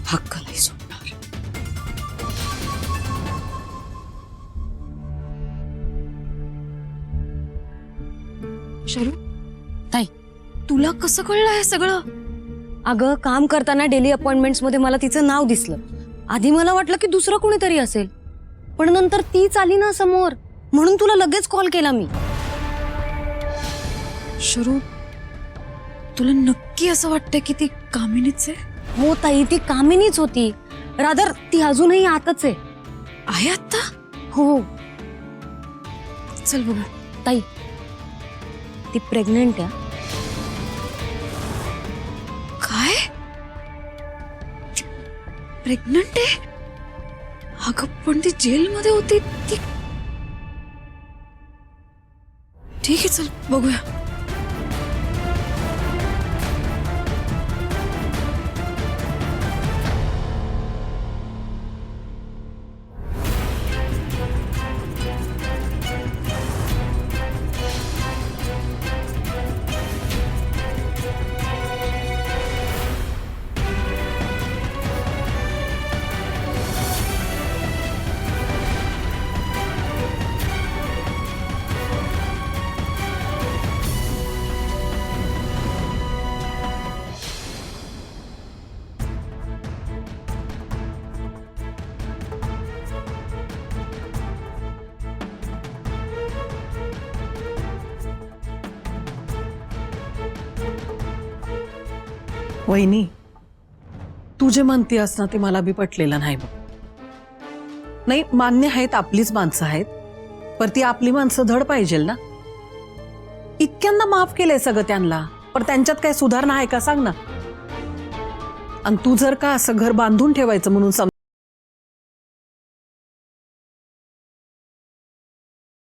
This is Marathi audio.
हक्क नाही सोडणार. शरू ताई, तुला कसं कळलं हे सगळं? अगं काम करताना डेली अपॉइंटमेंट्स मध्ये मला तिचं नाव दिसलं. आधी मला वाटलं की दुसरं कोणीतरी असेल, पण नंतर तीच आली ना समोर, म्हणून तुला लगेच कॉल केला मी. शरू तुला नक्की असं वाटतंय की ती कामिनीच आहे? हो ताई, ती कामिनीच होती. रादर ती अजूनही आतच आहे. आहे आता? हो चल बघू. ताई, ती प्रेग्नेंट आहे. काय? प्रेग्नंट आहे? अगं पण ती जेलमध्ये होती ती. ठीक आहे, चल बघूया. वहिनी, तू जे म्हणतेस ना ते मला बी पटलेलं नाही बघ. नाही, मान्य आहेत, आपलीच माणसं आहेत, पर ती आपली माणसं धड पाहिजे ना. इतक्यांदा माफ केलंय सगळं त्यांना, पण त्यांच्यात काय सुधारणा आहे का सांग ना. आणि तू जर का असं घर बांधून ठेवायचं म्हणून